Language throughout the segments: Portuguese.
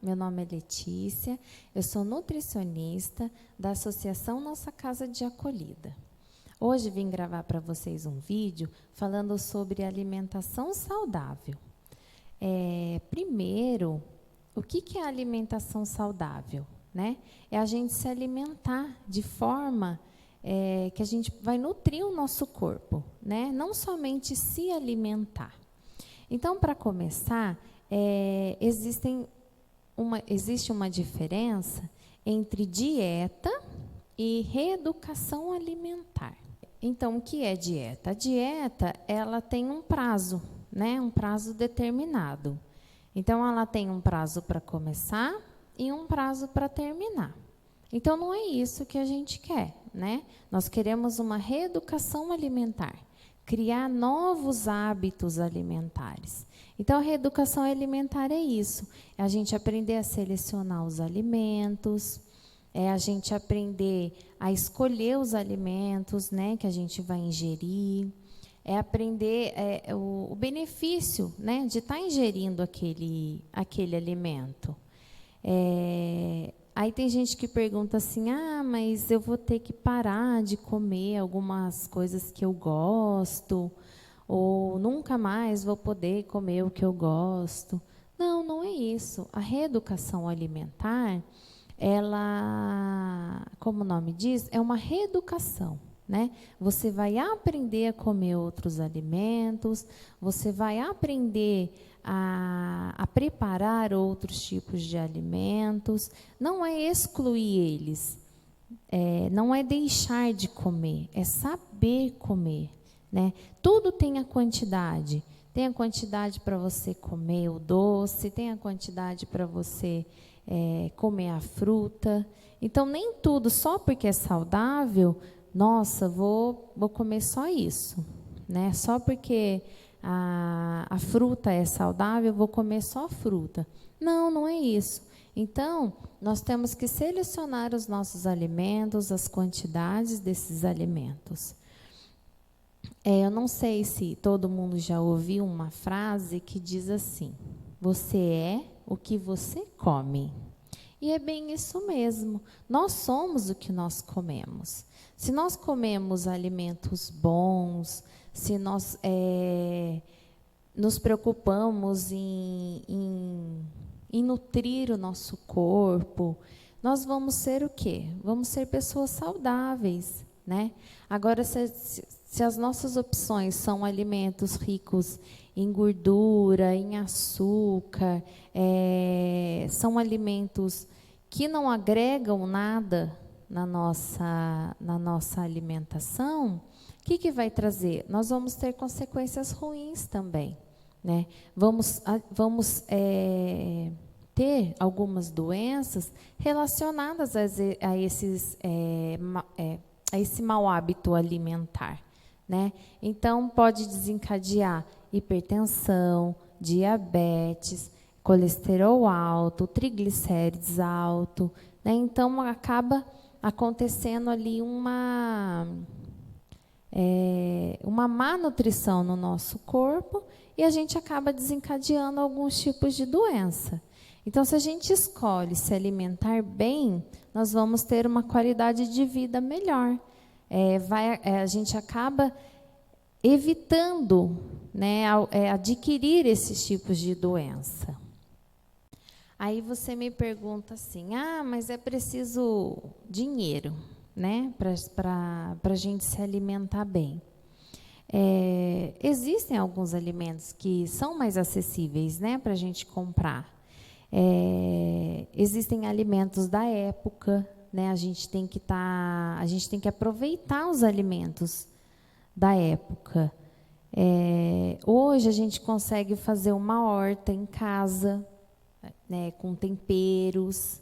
Meu nome é Letícia, eu sou nutricionista da Associação Nossa Casa de Acolhida. Hoje vim gravar para vocês um vídeo falando sobre alimentação saudável. Primeiro, o que é alimentação saudável? Né? É a gente se alimentar de forma que a gente vai nutrir o nosso corpo, né? Não somente se alimentar. Então, para começar, existe uma diferença entre dieta e reeducação alimentar. Então, o que é dieta? A dieta, ela tem um prazo, né? Um prazo determinado. Então, ela tem um prazo para começar e um prazo para terminar. Então, não é isso que a gente quer, né? Nós queremos uma reeducação alimentar, criar novos hábitos alimentares. Então, a reeducação alimentar é isso, é a gente aprender a selecionar os alimentos, é a gente aprender a escolher os alimentos, né, que a gente vai ingerir, é aprender o benefício, né, de estar ingerindo aquele alimento. Aí tem gente que pergunta assim, mas eu vou ter que parar de comer algumas coisas que eu gosto, ou nunca mais vou poder comer o que eu gosto. Não, não é isso. A reeducação alimentar, ela, como o nome diz, é uma reeducação, né? Você vai aprender a comer outros alimentos, você vai aprender a preparar outros tipos de alimentos, não é excluir eles, não é deixar de comer, é saber comer, né? Tudo tem a quantidade para você comer o doce, tem a quantidade para você comer a fruta. Então, nem tudo, só porque é saudável, nossa, vou comer só isso, né? Só porque a fruta é saudável, vou comer só fruta. Não, não é isso. Então, nós temos que selecionar os nossos alimentos, as quantidades desses alimentos. Eu não sei se todo mundo já ouviu uma frase que diz assim: você é o que você come. E é bem isso mesmo. Nós somos o que nós comemos. Se nós comemos alimentos bons, se nós nos preocupamos em nutrir o nosso corpo, nós vamos ser o quê? Vamos ser pessoas saudáveis, né? Agora, se as nossas opções são alimentos ricos em gordura, em açúcar, são alimentos que não agregam nada na nossa alimentação, o que vai trazer? Nós vamos ter consequências ruins também, né? Vamos ter algumas doenças relacionadas a esse mau hábito alimentar, né? Então, pode desencadear hipertensão, diabetes, colesterol alto, triglicérides alto, né? Então, acaba acontecendo ali uma má nutrição no nosso corpo e a gente acaba desencadeando alguns tipos de doença. Então, se a gente escolhe se alimentar bem, nós vamos ter uma qualidade de vida melhor. A gente acaba evitando, né, adquirir esses tipos de doença. Aí você me pergunta assim, mas é preciso dinheiro, né, para a gente se alimentar bem. Existem alguns alimentos que são mais acessíveis, né, para a gente comprar. Existem alimentos da época, né, a gente tem que aproveitar os alimentos da época. Hoje a gente consegue fazer uma horta em casa, né, com temperos,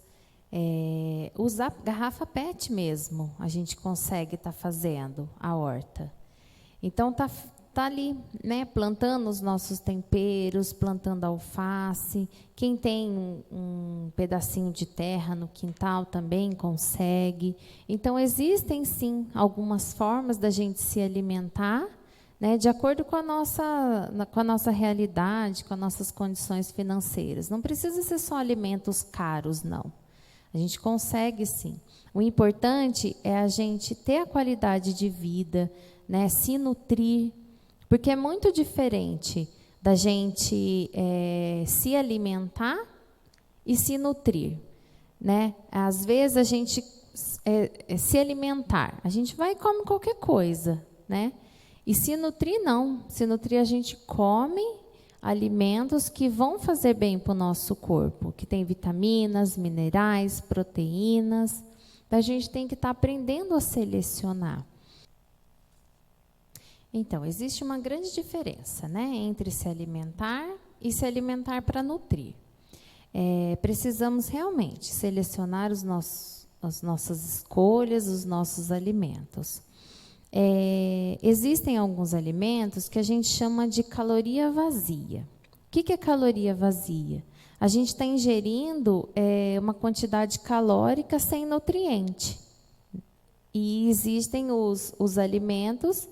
usar garrafa PET mesmo, a gente consegue estar fazendo a horta. Então, tá ali, né, plantando os nossos temperos, plantando alface. Quem tem um pedacinho de terra no quintal também consegue. Então, existem, sim, algumas formas da gente se alimentar, né, de acordo com a nossa realidade, com as nossas condições financeiras. Não precisa ser só alimentos caros, não. A gente consegue, sim. O importante é a gente ter a qualidade de vida, né, se nutrir, porque é muito diferente da gente se alimentar e se nutrir, né? Às vezes a gente se alimentar, a gente vai e come qualquer coisa, né? E se nutrir não, se nutrir a gente come alimentos que vão fazer bem para o nosso corpo, que tem vitaminas, minerais, proteínas. Então, a gente tem que estar aprendendo a selecionar. Então, existe uma grande diferença, né, entre se alimentar e se alimentar para nutrir. Precisamos realmente selecionar as nossas escolhas, os nossos alimentos. Existem alguns alimentos que a gente chama de caloria vazia. O que é caloria vazia? A gente está ingerindo uma quantidade calórica sem nutriente. E existem os alimentos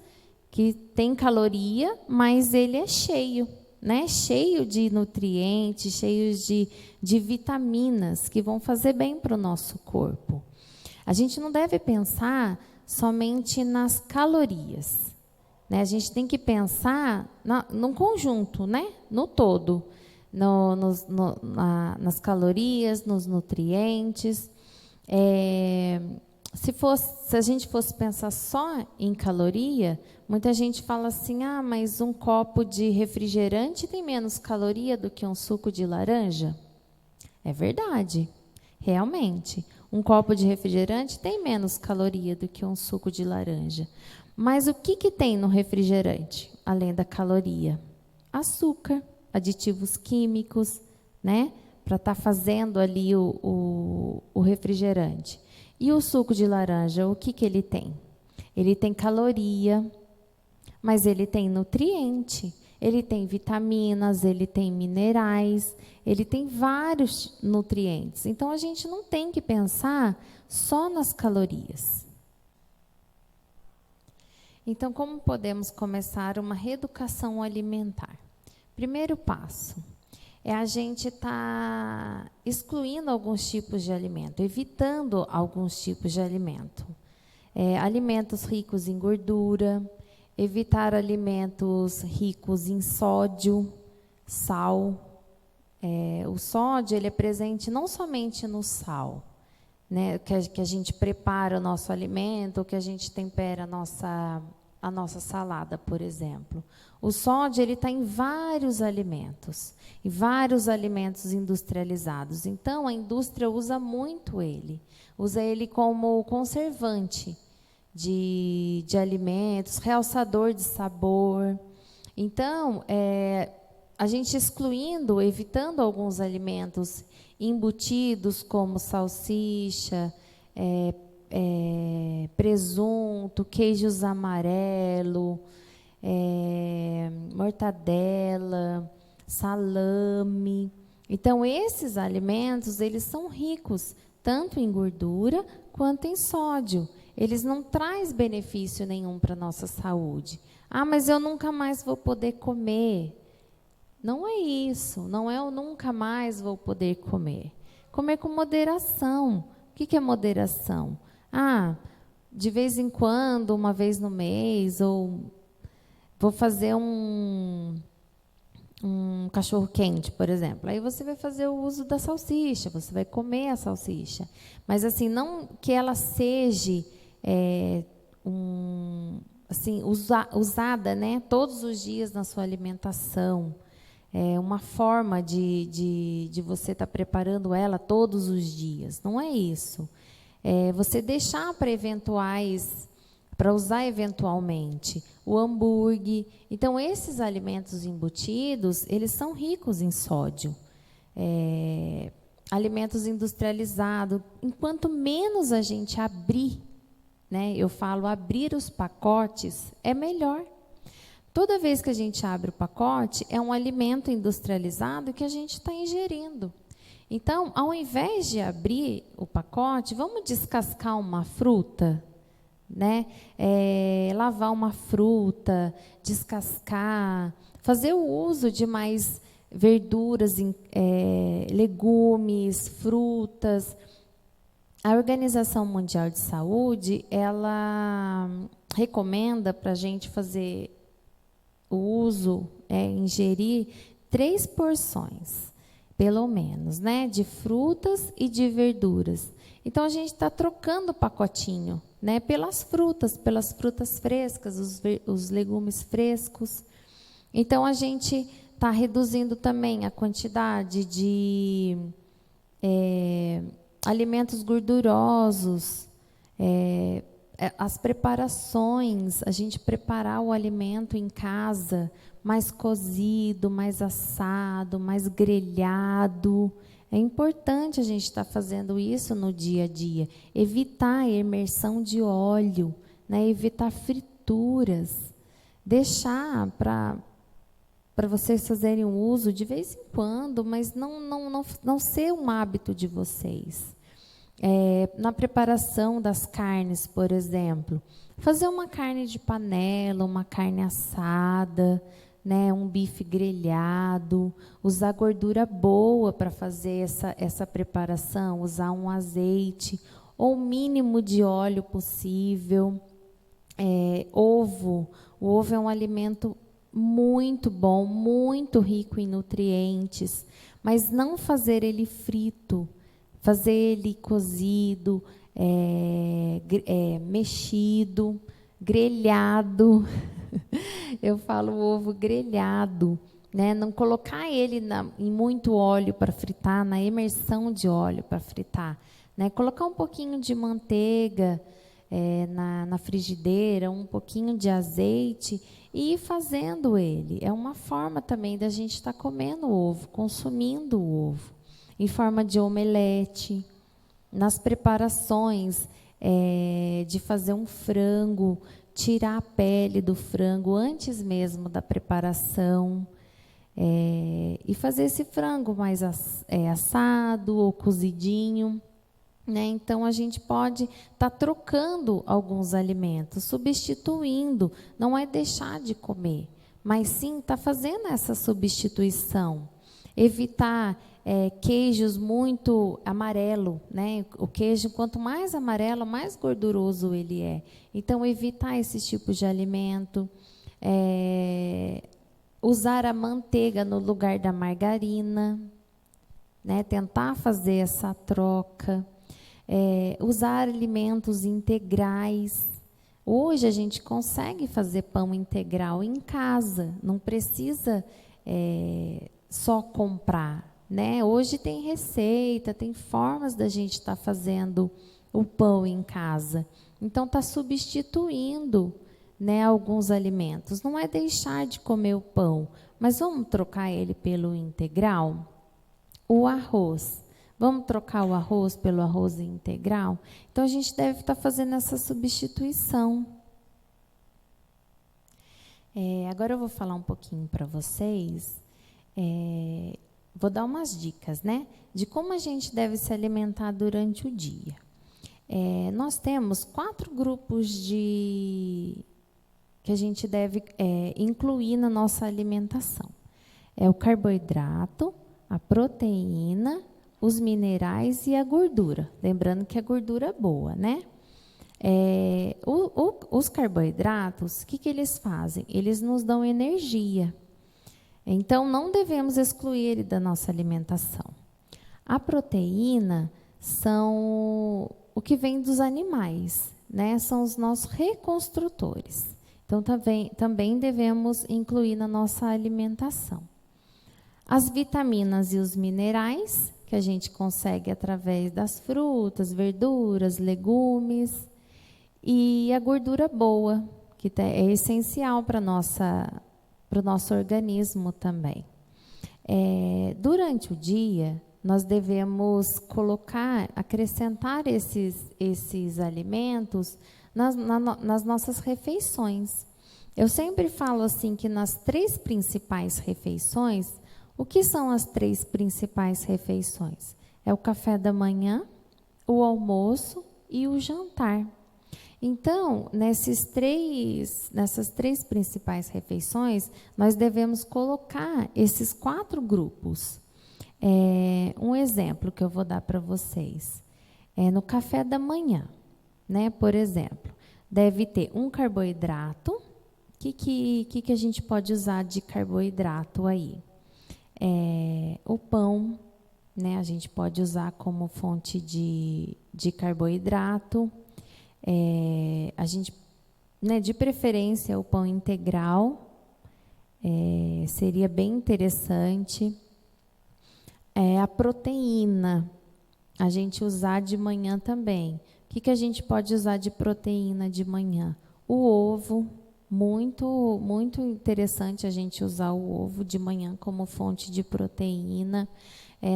que têm caloria, mas ele é cheio, né? Cheio de nutrientes, cheio de vitaminas que vão fazer bem para o nosso corpo. A gente não deve pensar somente nas calorias, né? A gente tem que pensar no conjunto, né? No todo, nas calorias, nos nutrientes. Se a gente fosse pensar só em caloria, muita gente fala assim, mas um copo de refrigerante tem menos caloria do que um suco de laranja? É verdade, realmente. Um copo de refrigerante tem menos caloria do que um suco de laranja. Mas o que tem no refrigerante, além da caloria? Açúcar, aditivos químicos, né? Para estar fazendo ali o refrigerante. E o suco de laranja, o que ele tem? Ele tem caloria, mas ele tem nutriente, ele tem vitaminas, ele tem minerais, ele tem vários nutrientes. Então, a gente não tem que pensar só nas calorias. Então, como podemos começar uma reeducação alimentar? Primeiro passo é a gente estar excluindo alguns tipos de alimento, evitando alguns tipos de alimento. Alimentos ricos em gordura, evitar alimentos ricos em sódio, sal. O sódio ele é presente não somente no sal, né, que a gente prepara o nosso alimento, que a gente tempera a nossa salada, por exemplo. O sódio ele está em vários alimentos industrializados. Então, a indústria usa muito ele. Usa ele como conservante de alimentos, realçador de sabor. Então, a gente excluindo, evitando alguns alimentos embutidos, como salsicha, presunto, queijos amarelo, mortadela, salame. Então, esses alimentos, eles são ricos tanto em gordura quanto em sódio. Eles não trazem benefício nenhum para a nossa saúde. Mas eu nunca mais vou poder comer. Não é isso, não é eu nunca mais vou poder comer. Comer com moderação. O que é moderação? De vez em quando, uma vez no mês, ou vou fazer um cachorro quente, por exemplo. Aí você vai fazer o uso da salsicha, você vai comer a salsicha. Mas assim, não que ela seja usada, né, todos os dias na sua alimentação. Uma forma de você estar preparando ela todos os dias. Não é isso. Você deixar para usar eventualmente o hambúrguer. Então, esses alimentos embutidos, eles são ricos em sódio. Alimentos industrializados. Enquanto menos a gente abrir, né, eu falo abrir os pacotes, é melhor. Toda vez que a gente abre o pacote, é um alimento industrializado que a gente está ingerindo. Então, ao invés de abrir o pacote, vamos descascar uma fruta, né? Lavar uma fruta, descascar, fazer o uso de mais verduras, legumes, frutas. A Organização Mundial de Saúde, ela recomenda para a gente fazer o uso, ingerir 3 porções, pelo menos, né, de frutas e de verduras. Então, a gente está trocando o pacotinho, né, pelas frutas frescas, os legumes frescos. Então, a gente está reduzindo também a quantidade de alimentos gordurosos, as preparações, a gente preparar o alimento em casa, mais cozido, mais assado, mais grelhado. É importante a gente estar fazendo isso no dia a dia. Evitar a imersão de óleo, né? Evitar frituras. Deixar para vocês fazerem um uso de vez em quando, mas não ser um hábito de vocês. Na preparação das carnes, por exemplo, fazer uma carne de panela, uma carne assada, né, um bife grelhado, usar gordura boa para fazer essa preparação, usar um azeite, ou o mínimo de óleo possível. Ovo. O ovo é um alimento muito bom, muito rico em nutrientes, mas não fazer ele frito, fazer ele cozido, mexido, grelhado. Eu falo ovo grelhado, né? Não colocar ele em muito óleo para fritar, na imersão de óleo para fritar, né? Colocar um pouquinho de manteiga na frigideira, um pouquinho de azeite e ir fazendo ele. É uma forma também da gente estar comendo o ovo, consumindo o ovo, em forma de omelete, nas preparações de fazer um frango, tirar a pele do frango antes mesmo da preparação, e fazer esse frango mais assado ou cozidinho, né? Então, a gente pode estar trocando alguns alimentos, substituindo, não é deixar de comer, mas sim estar fazendo essa substituição. Evitar queijos muito amarelo, né? O queijo, quanto mais amarelo, mais gorduroso ele é. Então, evitar esses tipos de alimento. Usar a manteiga no lugar da margarina, né? Tentar fazer essa troca. Usar alimentos integrais. Hoje a gente consegue fazer pão integral em casa, não precisa só comprar, né? Hoje tem receita, tem formas da gente estar fazendo o pão em casa. Então, está substituindo, né, alguns alimentos. Não é deixar de comer o pão, mas vamos trocar ele pelo integral? O arroz. Vamos trocar o arroz pelo arroz integral? Então, a gente deve estar fazendo essa substituição. Agora eu vou falar um pouquinho para vocês, vou dar umas dicas, né, de como a gente deve se alimentar durante o dia. Nós temos 4 grupos que a gente deve incluir na nossa alimentação. O carboidrato, a proteína, os minerais e a gordura. Lembrando que a gordura é boa, né? Os carboidratos, o que eles fazem? Eles nos dão energia. Então, não devemos excluir ele da nossa alimentação. A proteína são o que vem dos animais, né? São os nossos reconstrutores. Então, também devemos incluir na nossa alimentação. As vitaminas e os minerais, que a gente consegue através das frutas, verduras, legumes, e a gordura boa, que é essencial para o nosso organismo também. Durante o dia, nós devemos acrescentar esses alimentos nas nossas refeições. Eu sempre falo assim que nas 3 principais refeições, o que são as 3 principais refeições? É o café da manhã, o almoço e o jantar. Então, nessas três principais refeições, nós devemos colocar esses 4 grupos. Um exemplo que eu vou dar para vocês. No café da manhã, né? Por exemplo, deve ter um carboidrato. O que a gente pode usar de carboidrato aí? O pão, né? A gente pode usar como fonte de carboidrato. A gente, né, de preferência, o pão integral, seria bem interessante. A proteína, a gente usar de manhã também. O que a gente pode usar de proteína de manhã? O ovo, muito, muito interessante a gente usar o ovo de manhã como fonte de proteína.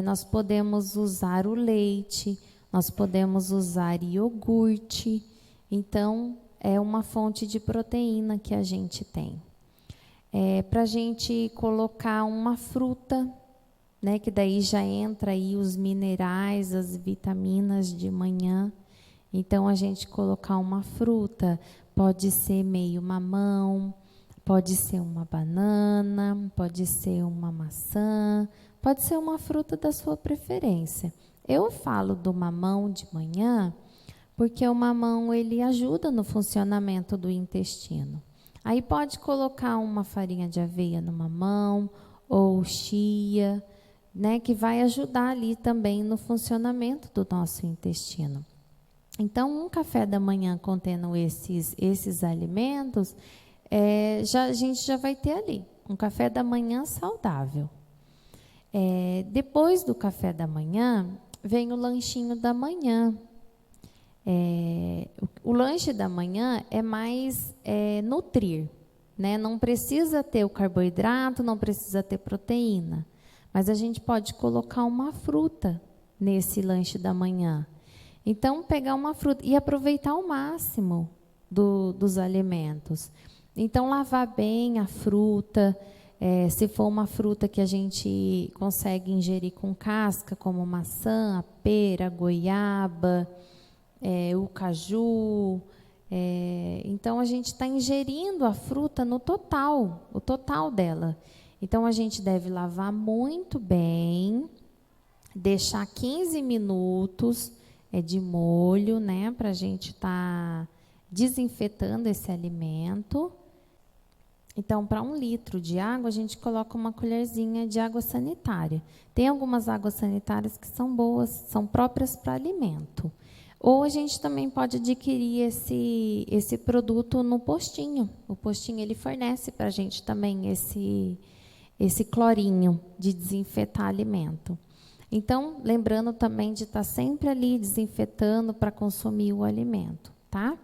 Nós podemos usar o leite, nós podemos usar iogurte. Então, é uma fonte de proteína que a gente tem. Para a gente colocar uma fruta, né, que daí já entra aí os minerais, as vitaminas de manhã. Então, a gente colocar uma fruta, pode ser meio mamão, pode ser uma banana, pode ser uma maçã, pode ser uma fruta da sua preferência. Eu falo do mamão de manhã, porque o mamão ele ajuda no funcionamento do intestino. Aí pode colocar uma farinha de aveia no mamão, ou chia, né, que vai ajudar ali também no funcionamento do nosso intestino. Então, um café da manhã contendo esses alimentos, a gente já vai ter ali um café da manhã saudável. Depois do café da manhã, vem o lanchinho da manhã. O lanche da manhã é mais nutrir, né? Não precisa ter o carboidrato, não precisa ter proteína, mas a gente pode colocar uma fruta nesse lanche da manhã. Então, pegar uma fruta e aproveitar ao máximo dos alimentos. Então, lavar bem a fruta, se for uma fruta que a gente consegue ingerir com casca, como maçã, a pera, a goiaba, o caju. Então, a gente está ingerindo a fruta no total, o total dela. Então, a gente deve lavar muito bem, deixar 15 minutos de molho, né, para a gente estar desinfetando esse alimento. Então, para 1 litro de água, a gente coloca uma colherzinha de água sanitária. Tem algumas águas sanitárias que são boas, são próprias para alimento. Ou a gente também pode adquirir esse produto no postinho. O postinho ele fornece para a gente também esse clorinho de desinfetar alimento. Então, lembrando também de estar sempre ali desinfetando para consumir o alimento, tá?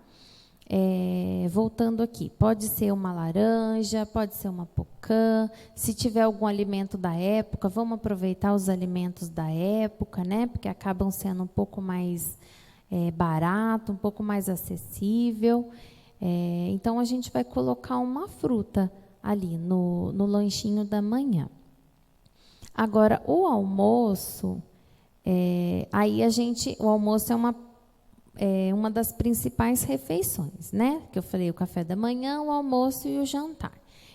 Voltando aqui, pode ser uma laranja, pode ser uma pocã. Se tiver algum alimento da época, vamos aproveitar os alimentos da época, né? Porque acabam sendo um pouco mais barato, um pouco mais acessível. Então, a gente vai colocar uma fruta ali no lanchinho da manhã. Agora, o almoço, o almoço é uma das principais refeições, né? Que eu falei, o café da manhã, o almoço e o jantar.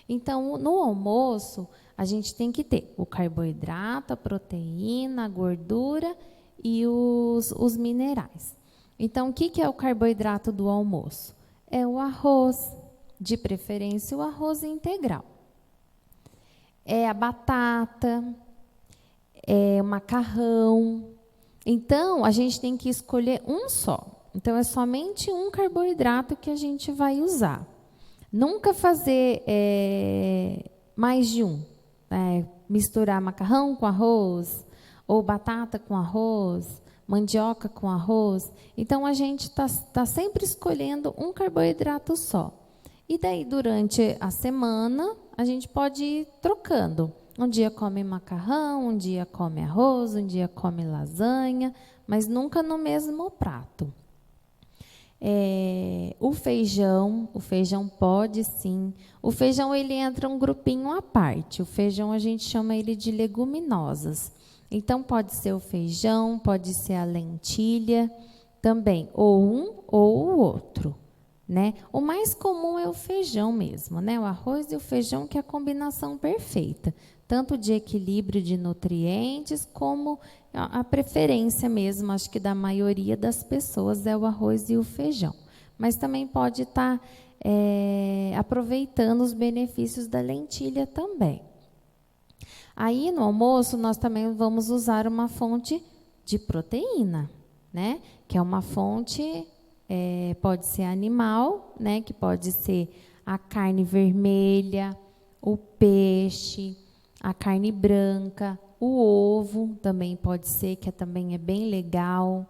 Então, no almoço, a gente tem que ter o carboidrato, a proteína, a gordura e os minerais. Então, o que é o carboidrato do almoço? É o arroz, de preferência o arroz integral. É a batata, é o macarrão. Então, a gente tem que escolher um só. Então, é somente um carboidrato que a gente vai usar. Nunca fazer mais de um. Misturar macarrão com arroz, ou batata com arroz, mandioca com arroz. Então, a gente está sempre escolhendo um carboidrato só. E daí, durante a semana, a gente pode ir trocando. Um dia come macarrão, um dia come arroz, um dia come lasanha, mas nunca no mesmo prato. O feijão pode sim. O feijão ele entra um grupinho à parte. O feijão a gente chama ele de leguminosas. Então pode ser o feijão, pode ser a lentilha também, ou um ou o outro. né? O mais comum é o feijão mesmo, né? O arroz e o feijão, que é a combinação perfeita, tanto de equilíbrio de nutrientes, como a preferência mesmo, acho que da maioria das pessoas, é o arroz e o feijão. Mas também pode estar aproveitando os benefícios da lentilha também. Aí, no almoço, nós também vamos usar uma fonte de proteína, né? Que é uma fonte, pode ser animal, né? Que pode ser a carne vermelha, o peixe, a carne branca, o ovo também pode ser, que também é bem legal.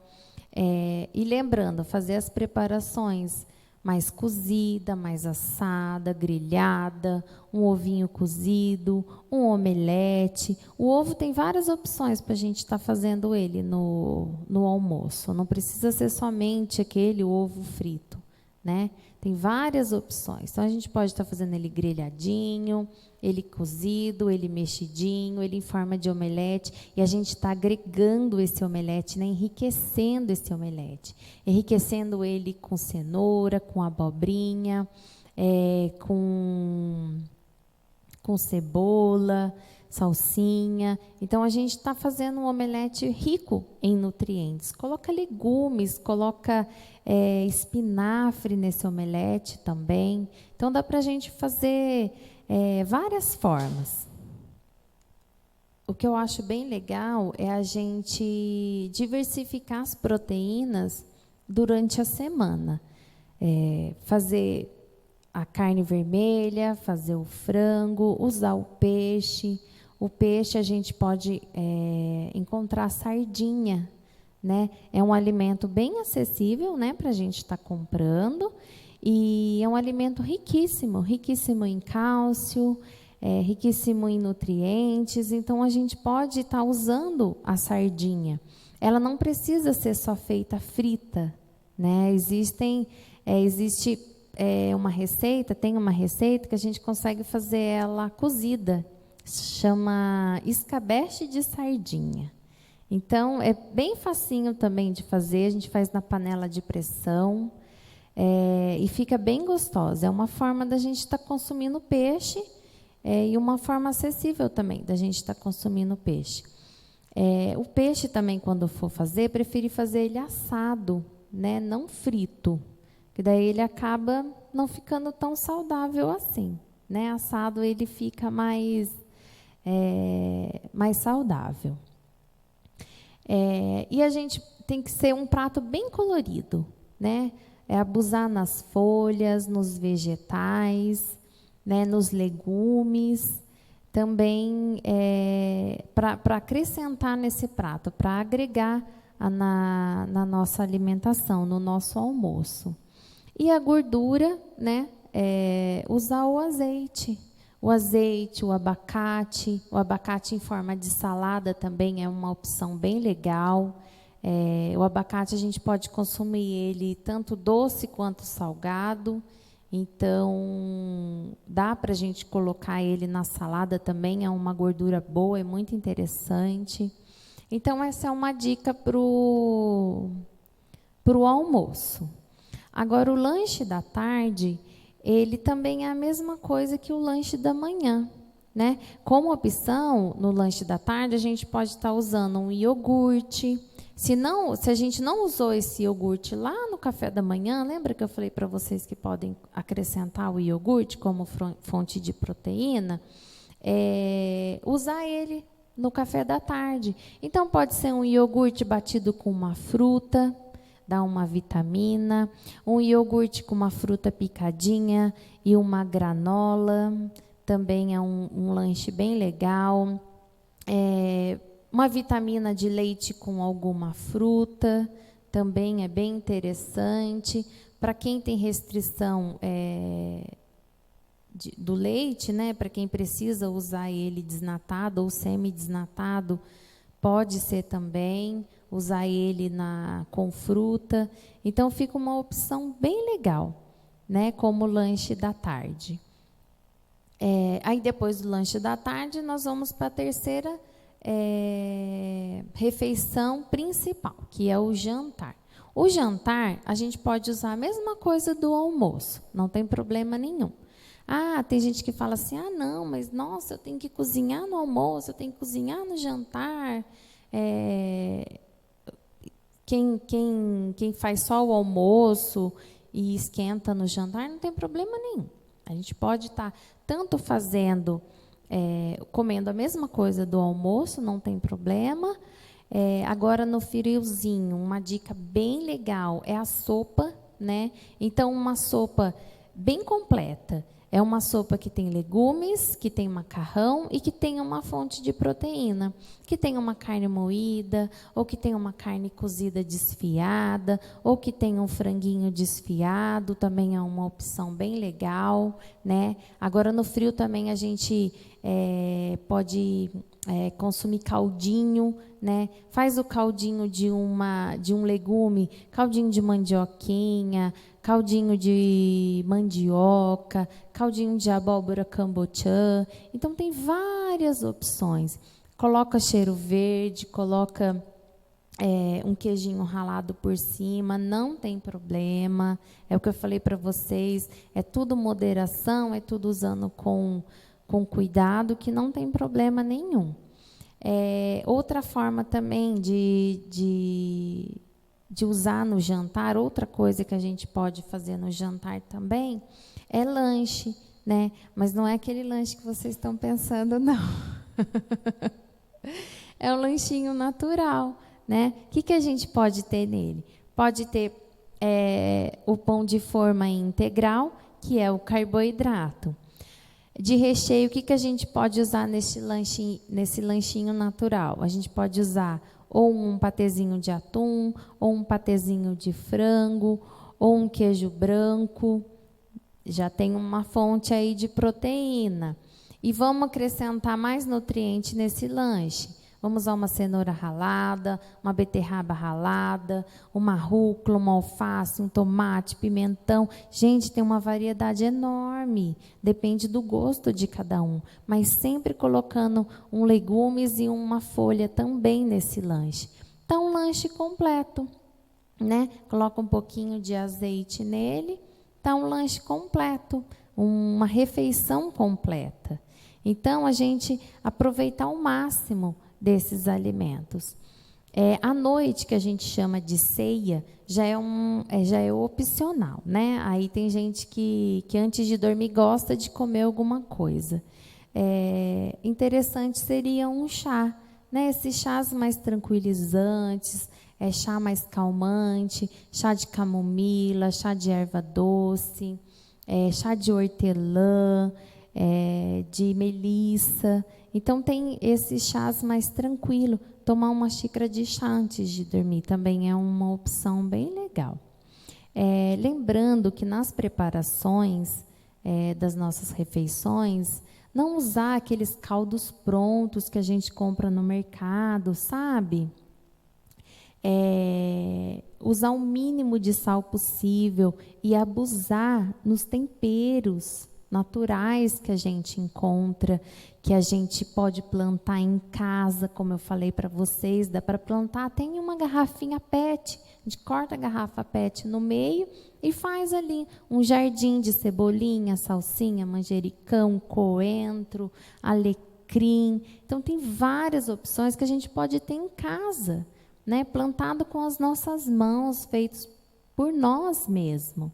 E lembrando, fazer as preparações mais cozida, mais assada, grelhada, um ovinho cozido, um omelete. O ovo tem várias opções para a gente estar fazendo ele no almoço. Não precisa ser somente aquele ovo frito, né? Tem várias opções. Então, a gente pode estar fazendo ele grelhadinho, ele cozido, ele mexidinho, ele em forma de omelete. E a gente está agregando esse omelete, né? Enriquecendo esse omelete. Enriquecendo ele com cenoura, com abobrinha, com cebola, salsinha. Então, a gente está fazendo um omelete rico em nutrientes. Coloca legumes, coloca espinafre nesse omelete também. Então, dá para a gente fazer várias formas. O que eu acho bem legal é a gente diversificar as proteínas durante a semana. Fazer a carne vermelha, fazer o frango, usar o peixe. O peixe a gente pode encontrar sardinha, né? É um alimento bem acessível, né, para a gente estar comprando, e é um alimento riquíssimo, riquíssimo em cálcio, riquíssimo em nutrientes. Então a gente pode estar usando a sardinha. Ela não precisa ser só feita frita, né? Existe uma receita, tem uma receita que a gente consegue fazer ela cozida, chama escabeche de sardinha. Então, é bem facinho também de fazer, a gente faz na panela de pressão, e fica bem gostosa. É uma forma da gente estar consumindo peixe, e uma forma acessível também da gente estar consumindo peixe. O peixe também, quando for fazer, prefere fazer ele assado, né, não frito, que daí ele acaba não ficando tão saudável assim, né? Assado ele fica mais saudável. E a gente tem que ser um prato bem colorido, né? Abusar nas folhas, nos vegetais, né? Nos legumes, também para acrescentar nesse prato, para agregar na nossa alimentação, no nosso almoço. E a gordura, né? Usar o azeite, o abacate em forma de salada também é uma opção bem legal. O abacate a gente pode consumir ele tanto doce quanto salgado, então dá para a gente colocar ele na salada também, é uma gordura boa, é muito interessante. Então essa é uma dica pro almoço. Agora, o lanche da tarde, ele também é a mesma coisa que o lanche da manhã, né? Como opção, no lanche da tarde, a gente pode estar usando um iogurte. Se a gente não usou esse iogurte lá no café da manhã, lembra que eu falei para vocês que podem acrescentar o iogurte como fonte de proteína? Usar ele no café da tarde. Então, pode ser um iogurte batido com uma fruta, dá uma vitamina, um iogurte com uma fruta picadinha e uma granola, também é um lanche bem legal. Uma vitamina de leite com alguma fruta, também é bem interessante. Para quem tem restrição do leite, né, para quem precisa usar ele desnatado ou semi-desnatado, pode ser também usar ele com fruta. Então, fica uma opção bem legal, né, como lanche da tarde. Aí, depois do lanche da tarde, nós vamos para a terceira refeição principal, que é o jantar. O jantar, a gente pode usar a mesma coisa do almoço, não tem problema nenhum. Ah, tem gente que fala assim, ah, não, mas nossa, eu tenho que cozinhar no almoço, eu tenho que cozinhar no jantar. Quem faz só o almoço e esquenta no jantar, não tem problema nenhum. A gente pode estar tanto fazendo, comendo a mesma coisa do almoço, não tem problema. Agora, no friozinho, uma dica bem legal é a sopa, né? Então, uma sopa bem completa. É uma sopa que tem legumes, que tem macarrão e que tem uma fonte de proteína, que tem uma carne moída, ou que tem uma carne cozida desfiada, ou que tem um franguinho desfiado, também é uma opção bem legal, né? Agora, no frio também a gente pode consumir caldinho, né? Faz o caldinho de um legume, caldinho de mandioquinha, caldinho de mandioca, caldinho de abóbora cambotiã. Então, tem várias opções. Coloca cheiro verde, coloca um queijinho ralado por cima, não tem problema. É o que eu falei para vocês, é tudo moderação, é tudo usando com cuidado, que não tem problema nenhum. Outra forma também de usar no jantar, outra coisa que a gente pode fazer no jantar também, é lanche, né? Mas não é aquele lanche que vocês estão pensando, não. É um lanchinho natural, né? O que a gente pode ter nele? Pode ter o pão de forma integral, que é o carboidrato. De recheio, o que a gente pode usar nesse lanchinho natural? A gente pode usar ou um patezinho de atum, ou um patezinho de frango, ou um queijo branco. Já tem uma fonte aí de proteína. E vamos acrescentar mais nutriente nesse lanche. Vamos usar uma cenoura ralada, uma beterraba ralada, uma rúcula, uma alface, um tomate, pimentão. Gente, tem uma variedade enorme. Depende do gosto de cada um. Mas sempre colocando um legumes e uma folha também nesse lanche. Então, um lanche completo, né? Coloca um pouquinho de azeite nele. Então, um lanche completo, uma refeição completa. Então, a gente aproveitar ao máximo desses alimentos. À noite, que a gente chama de ceia, já é opcional, né? Aí tem gente que antes de dormir gosta de comer alguma coisa. Interessante seria um chá, né? Esses chás mais tranquilizantes, chá mais calmante, chá de camomila, chá de erva doce, chá de hortelã, de melissa. Então, tem esses chás mais tranquilo. Tomar uma xícara de chá antes de dormir também é uma opção bem legal. Lembrando que nas preparações das nossas refeições, não usar aqueles caldos prontos que a gente compra no mercado, sabe? Usar o mínimo de sal possível e abusar nos temperos naturais que a gente encontra, que a gente pode plantar em casa, como eu falei para vocês, dá para plantar, tem uma garrafinha PET, a gente corta a garrafa PET no meio e faz ali um jardim de cebolinha, salsinha, manjericão, coentro, alecrim. Então, tem várias opções que a gente pode ter em casa, né? Plantado com as nossas mãos, feitos por nós mesmos.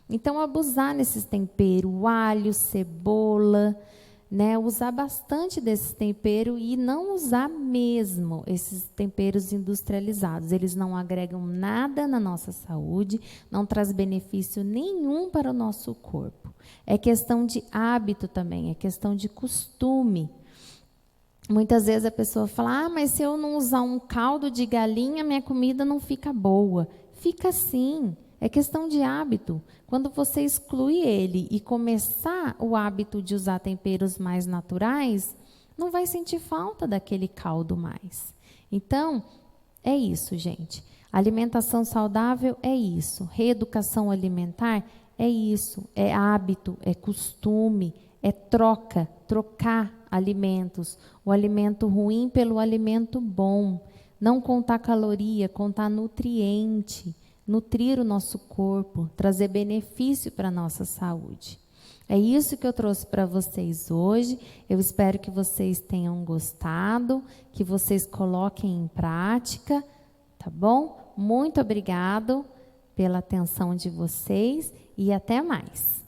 Então, abusar nesses temperos, alho, cebola, né? Usar bastante desse tempero e não usar mesmo esses temperos industrializados. Eles não agregam nada na nossa saúde, não traz benefício nenhum para o nosso corpo. É questão de hábito também, é questão de costume. Muitas vezes a pessoa fala, mas se eu não usar um caldo de galinha, minha comida não fica boa. Fica sim. É questão de hábito. Quando você exclui ele e começar o hábito de usar temperos mais naturais, não vai sentir falta daquele caldo mais. Então, é isso, gente. Alimentação saudável é isso. Reeducação alimentar é isso. É hábito, é costume, é trocar alimentos. O alimento ruim pelo alimento bom. Não contar caloria, contar nutriente. nutrir o nosso corpo, trazer benefício para a nossa saúde. É isso que eu trouxe para vocês hoje. Eu espero que vocês tenham gostado, que vocês coloquem em prática, tá bom? Muito obrigado pela atenção de vocês e até mais.